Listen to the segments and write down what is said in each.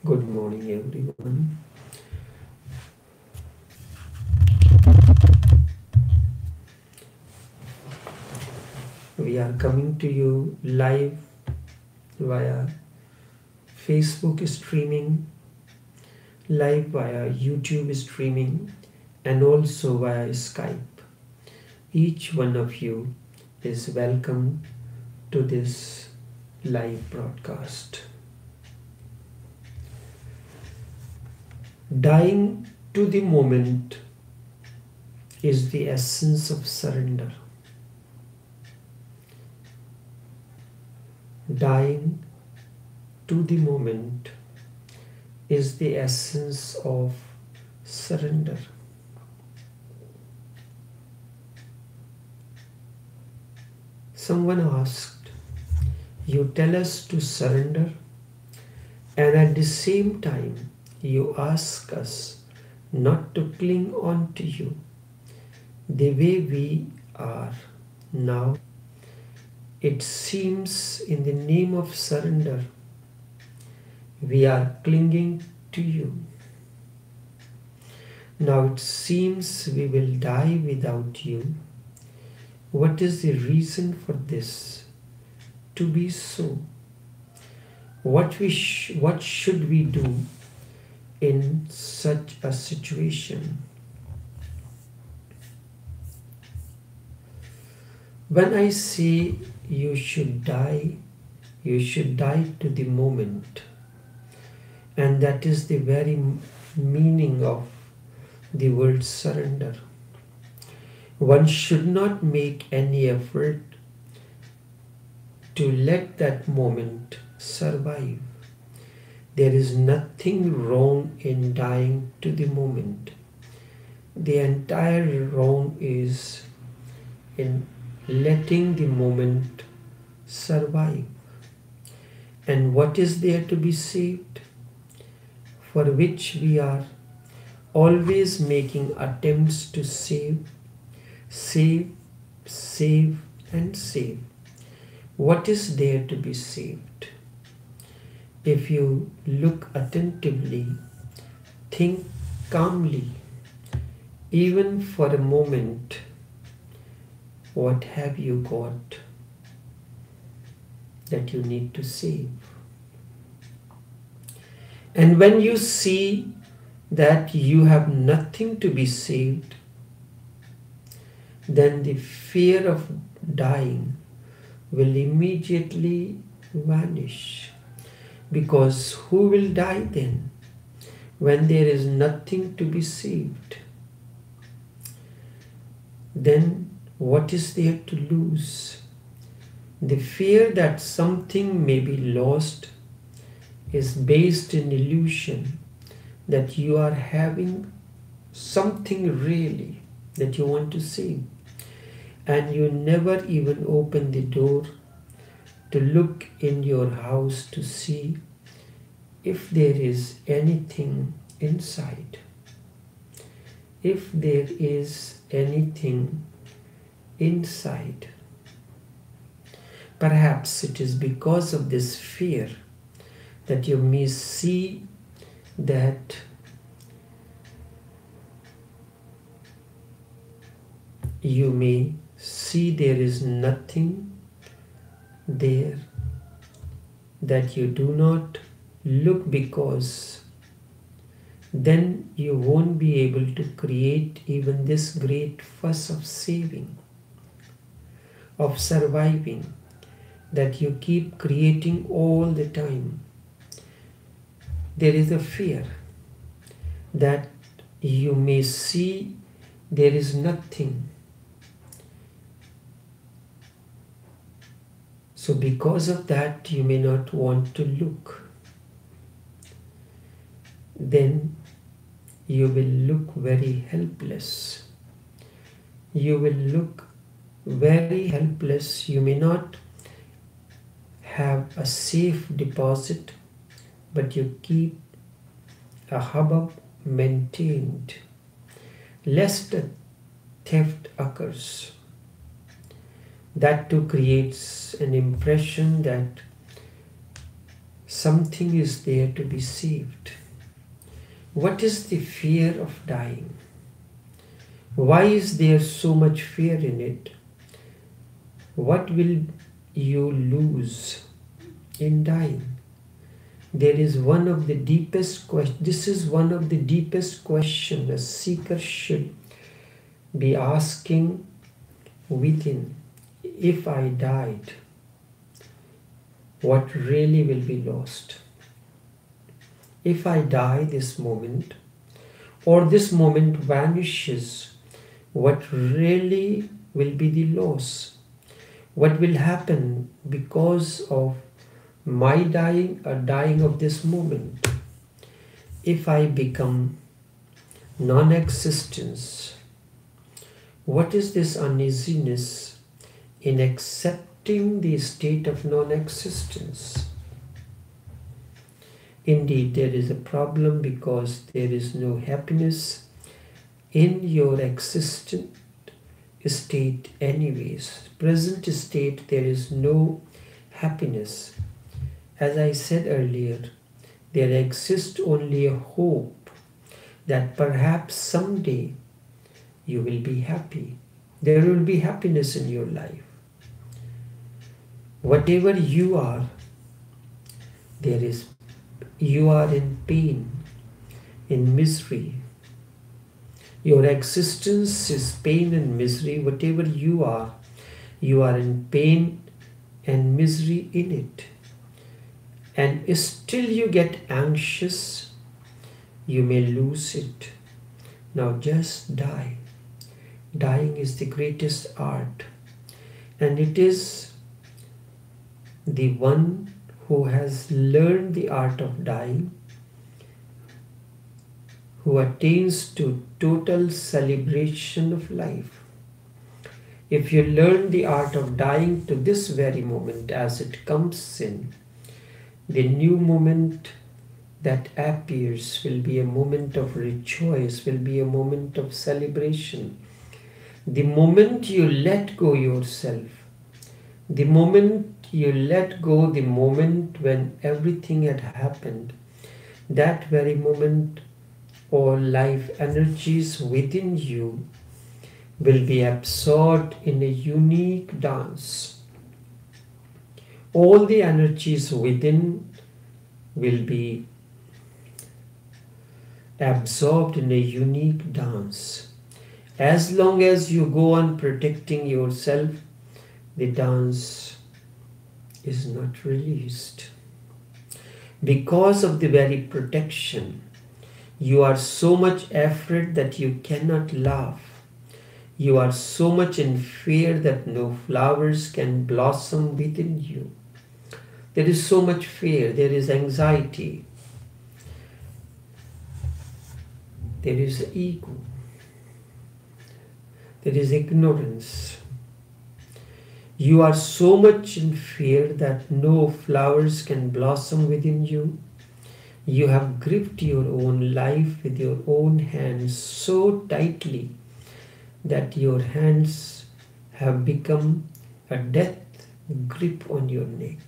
Good morning, everyone. We are coming to you live via Facebook streaming, live via YouTube streaming, and also via Skype. Each one of you is welcome to this live broadcast. Dying to the moment is the essence of surrender. Dying to the moment is the essence of surrender. Someone asked, you tell us to surrender, and at the same time, you ask us not to cling on to you the way we are now. It seems in the name of surrender, we are clinging to you. Now it seems we will die without you. What is the reason for this to be so? What should we do in such a situation? When I say you should die to the moment. And that is the very meaning of the word surrender. One should not make any effort to let that moment survive. There is nothing wrong in dying to the moment. The entire wrong is in letting the moment survive. And what is there to be saved? For which we are always making attempts to save, and save. What is there to be saved? If you look attentively, think calmly, even for a moment, what have you got that you need to save? And when you see that you have nothing to be saved, then the fear of dying will immediately vanish. Because who will die then, when there is nothing to be saved? Then what is there to lose? The fear that something may be lost is based in illusion that you are having something really that you want to save, and you never even open the door to look in your house to see if there is anything inside. If there is anything inside. Perhaps it is because of this fear that you may see that there is nothing there, that you do not look, because then you won't be able to create even this great fuss of saving, of surviving, that you keep creating all the time. There is a fear that you may see there is nothing. So because of that, you may not want to look. Then you will look very helpless. You will look very helpless. You may not have a safe deposit, but you keep a hubbub maintained, lest a theft occurs. That too creates an impression that Something is there to be saved. What is the fear of dying? Why is there so much fear in it? What will you lose in dying? There is one of the deepest questions. This is one of the deepest questions a seeker should be asking within. If I died, what really will be lost? If I die this moment, or this moment vanishes, what really will be the loss? What will happen because of my dying or dying of this moment? If I become non-existence, what is this uneasiness in accepting the state of non-existence? Indeed, there is a problem because there is no happiness in your existent state anyways. Present state, there is no happiness. As I said earlier, there exists only a hope that perhaps someday you will be happy. There will be happiness in your life. Whatever you are, you are in pain, in misery. Your existence is pain and misery. Whatever you are in pain and misery in it. And still you get anxious, you may lose it. Now just die. Dying is the greatest art. And it is the one who has learned the art of dying, who attains to total celebration of life. If you learn the art of dying to this very moment as it comes in, the new moment that appears will be a moment of rejoice, will be a moment of celebration. The moment you let go yourself, the moment you let go, the moment when everything had happened, that very moment all life energies within you will be absorbed in a unique dance. All the energies within will be absorbed in a unique dance. As long as you go on protecting yourself, the dance is not released. Because of the very protection, you are so much afraid that you cannot laugh. You are so much in fear that no flowers can blossom within you. There is so much fear, there is anxiety, there is ego, there is ignorance. You are so much in fear that no flowers can blossom within you. You have gripped your own life with your own hands so tightly that your hands have become a death grip on your neck.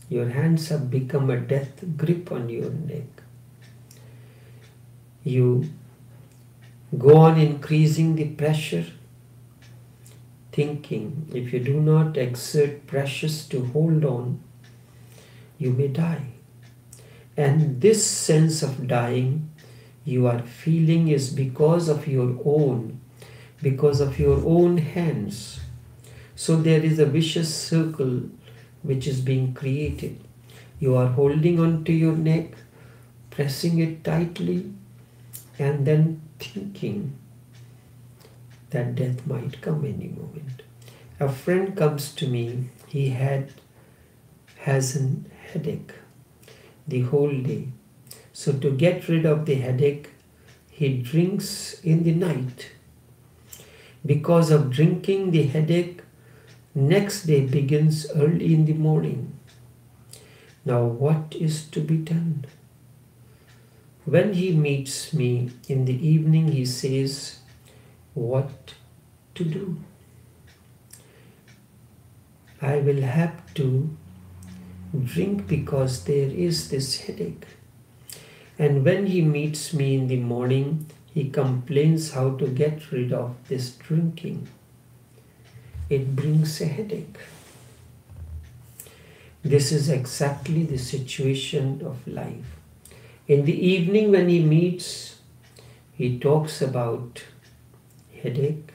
Your hands have become a death grip on your neck. You go on increasing the pressure, thinking if you do not exert pressures to hold on, you may die. And this sense of dying you are feeling is because of your own hands. So there is a vicious circle which is being created. You are holding on to your neck, pressing it tightly, and then thinking that death might come any moment. A friend comes to me, he has a headache the whole day. So to get rid of the headache, he drinks in the night. Because of drinking, the headache next day begins early in the morning. Now what is to be done? When he meets me in the evening, he says, what to do? I will have to drink because there is this headache. And when he meets me in the morning, he complains how to get rid of this drinking. It brings a headache. This is exactly the situation of life. In the evening when he meets, he talks about headache,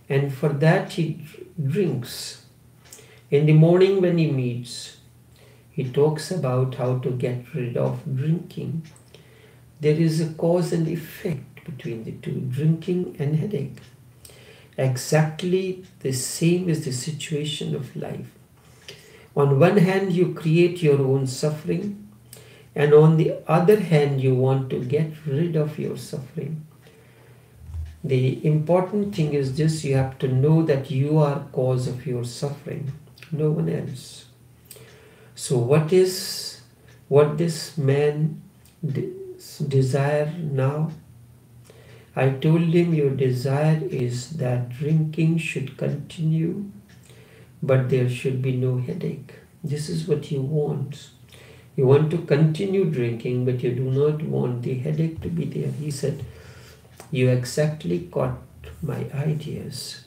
and for that he drinks. In the morning when he meets, he talks about how to get rid of drinking. There is a cause and effect between the two, drinking and headache. Exactly the same is the situation of life. On one hand, you create your own suffering, and on the other hand, you want to get rid of your suffering. The important thing is this: you have to know that you are cause of your suffering, no one else. So what this man desire now? I told him, your desire is that drinking should continue, but there should be no headache. This is what you want. You want to continue drinking, but you do not want the headache to be there. He said, you exactly caught my ideas.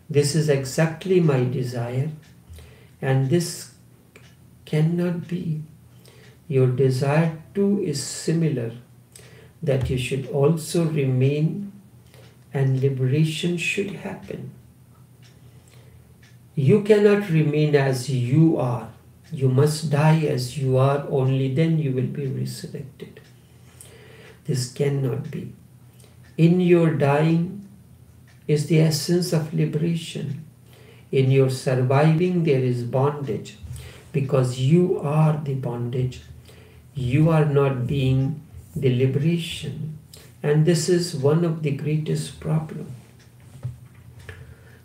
This is exactly my desire, and this cannot be. Your desire too is similar, that you should also remain and liberation should happen. You cannot remain as you are. You must die as you are, only then you will be resurrected. This cannot be. In your dying is the essence of liberation. In your surviving there is bondage, because you are the bondage. You are not being the liberation. And this is one of the greatest problems.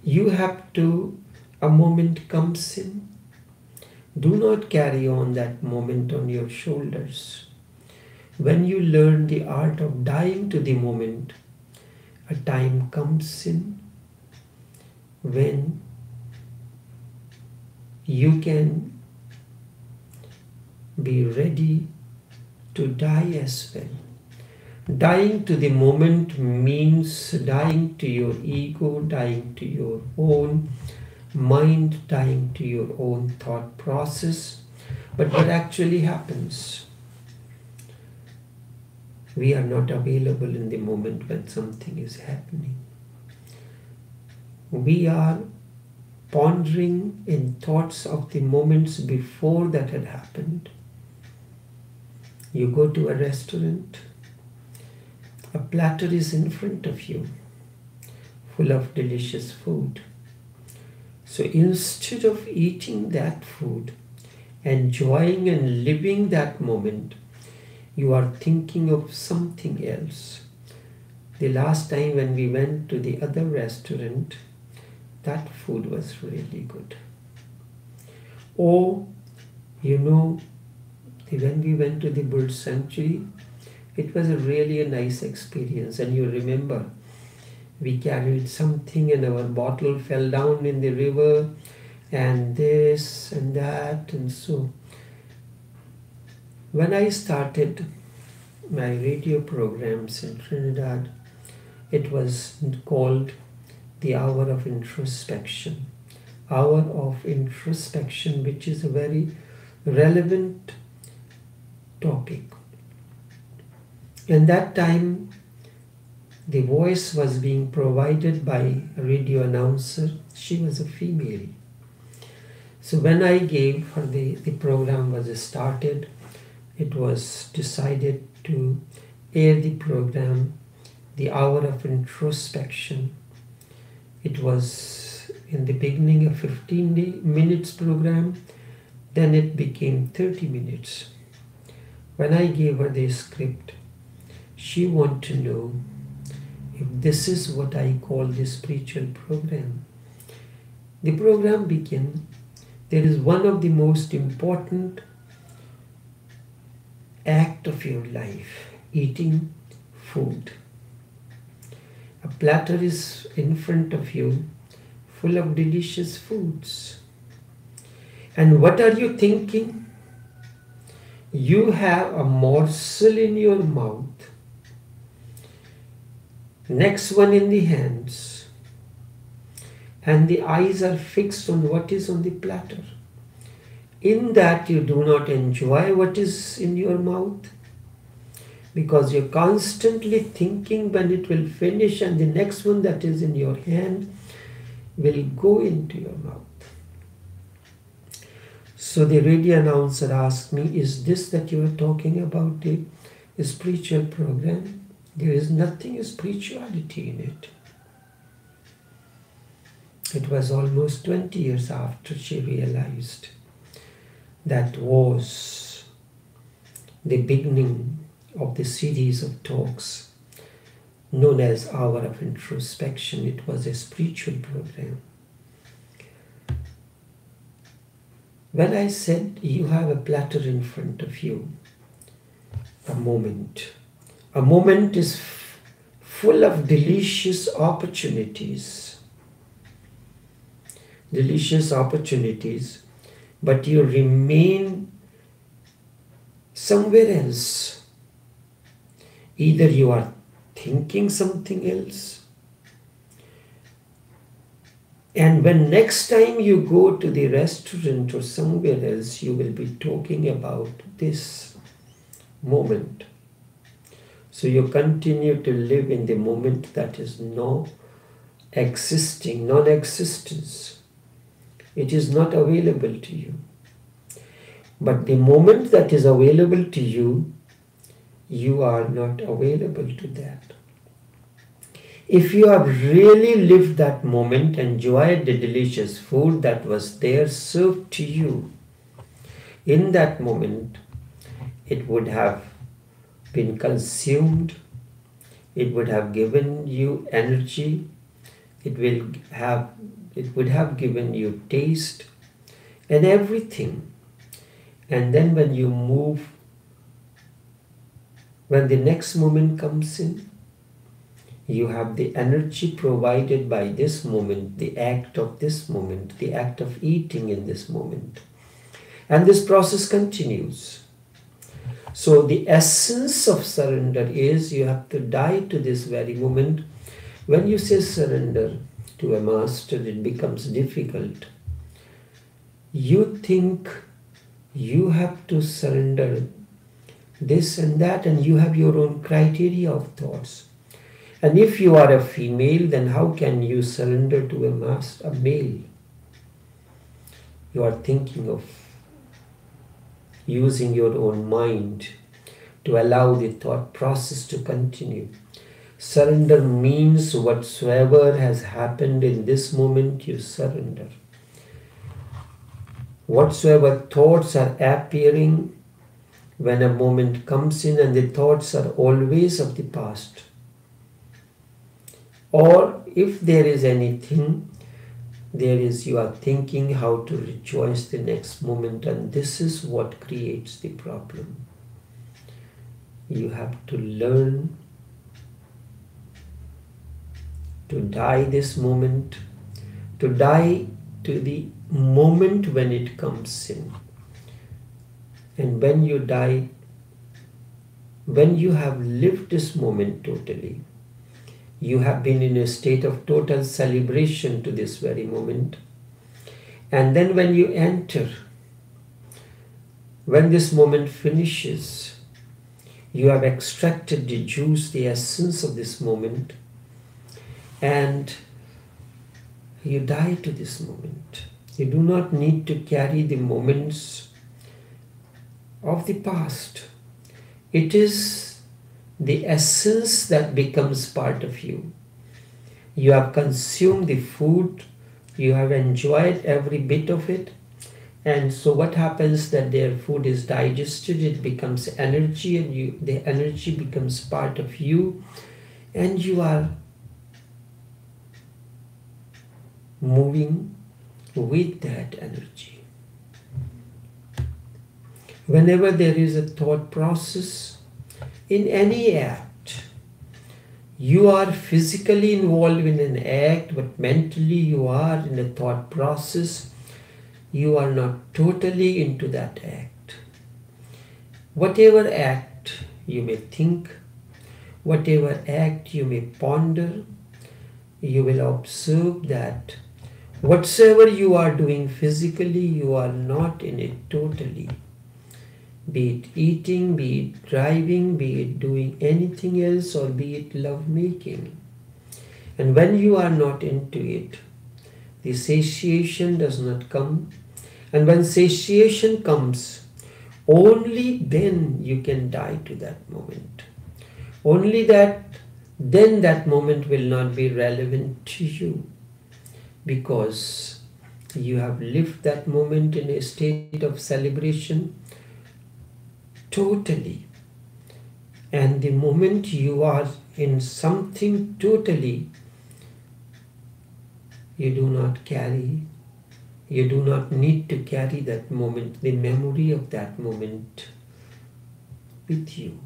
You have to, a moment comes in, do not carry on that moment on your shoulders. When you learn the art of dying to the moment, a time comes in when you can be ready to die as well. Dying to the moment means dying to your ego, dying to your own mind, dying to your own thought process. But what actually happens? We are not available in the moment when something is happening. We are pondering in thoughts of the moments before that had happened. You go to a restaurant, a platter is in front of you, full of delicious food. So instead of eating that food, enjoying and living that moment, you are thinking of something else. The last time when we went to the other restaurant, that food was really good. Or, when we went to the bird sanctuary, it was really a nice experience. And you remember, we carried something and our bottle fell down in the river, and this and that, and so. When I started my radio programs in Trinidad, it was called the Hour of Introspection. Hour of Introspection, which is a very relevant topic. And that time, the voice was being provided by a radio announcer. She was a female. So when I gave her, the program was started, it was decided to air the program, the Hour of Introspection. It was in the beginning a 15 minutes program, then it became 30 minutes. When I gave her the script, she wanted to know if this is what I call the spiritual program. The program began. There is one of the most important act of your life, eating food. A platter is in front of you, full of delicious foods. And what are you thinking? You have a morsel in your mouth, next one in the hands, and the eyes are fixed on what is on the platter. In that you do not enjoy what is in your mouth, because you're constantly thinking when it will finish, and the next one that is in your hand will go into your mouth. So the radio announcer asked me, is this that you are talking about, the spiritual program? There is nothing spirituality in it. It was almost 20 years after she realized that was the beginning of the series of talks known as Hour of Introspection. It was a spiritual program. When I said you have a platter in front of you, a moment is full of delicious opportunities, but you remain somewhere else. Either you are thinking something else, and when next time you go to the restaurant or somewhere else, you will be talking about this moment. So you continue to live in the moment that is non-existence. It is not available to you. But the moment that is available to you, you are not available to that. If you have really lived that moment, enjoyed the delicious food that was there served to you, in that moment, it would have been consumed, it would have given you energy, it would have given you taste and everything. And then when the next moment comes in, you have the energy provided by this moment, the act of this moment, the act of eating in this moment. And this process continues. So the essence of surrender is you have to die to this very moment. When you say surrender to a master, it becomes difficult. You think you have to surrender this and that, and you have your own criteria of thoughts. And if you are a female, then how can you surrender to a male? You are thinking of using your own mind to allow the thought process to continue. Surrender means whatsoever has happened in this moment, you surrender. Whatsoever thoughts are appearing when a moment comes in, and the thoughts are always of the past. Or if there is anything, you are thinking how to rejoice the next moment, and this is what creates the problem. You have to learn to die this moment, to die to the moment when it comes in. And when you die, when you have lived this moment totally, you have been in a state of total celebration to this very moment. And then when you enter, when this moment finishes, you have extracted the juice, the essence of this moment, and you die to this moment. You do not need to carry the moments of the past. It is the essence that becomes part of you. You have consumed the food, you have enjoyed every bit of it, and so what happens that their food is digested, it becomes energy, and the energy becomes part of you, and you are moving with that energy. Whenever there is a thought process in any act, you are physically involved in an act, but mentally you are in a thought process. you are not totally into that act. Whatever act you may think, whatever act you may ponder, you will observe that whatsoever you are doing physically, you are not in it totally. Be it eating, be it driving, be it doing anything else, or be it love making. And when you are not into it, the satiation does not come. And when satiation comes, only then you can die to that moment. Only then that moment will not be relevant to you, because you have lived that moment in a state of celebration totally. And the moment you are in something totally, you do not need to carry that moment, the memory of that moment with you,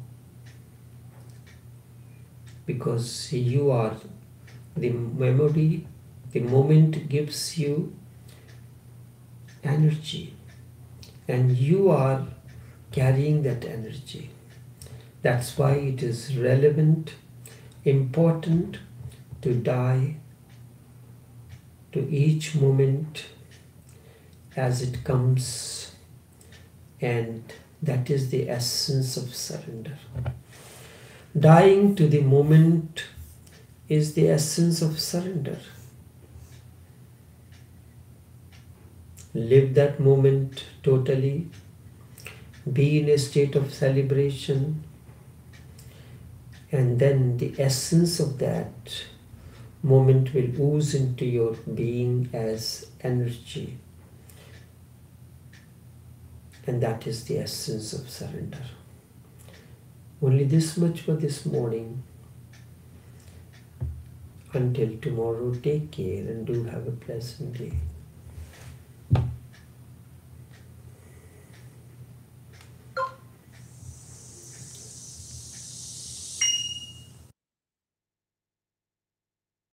because you are the memory. The moment gives you energy, and you are carrying that energy. That's why it is relevant, important to die to each moment as it comes, and that is the essence of surrender. Dying to the moment is the essence of surrender. Live that moment totally, be in a state of celebration, and then the essence of that moment will ooze into your being as energy. And that is the essence of surrender. Only this much for this morning. Until tomorrow, take care and do have a pleasant day.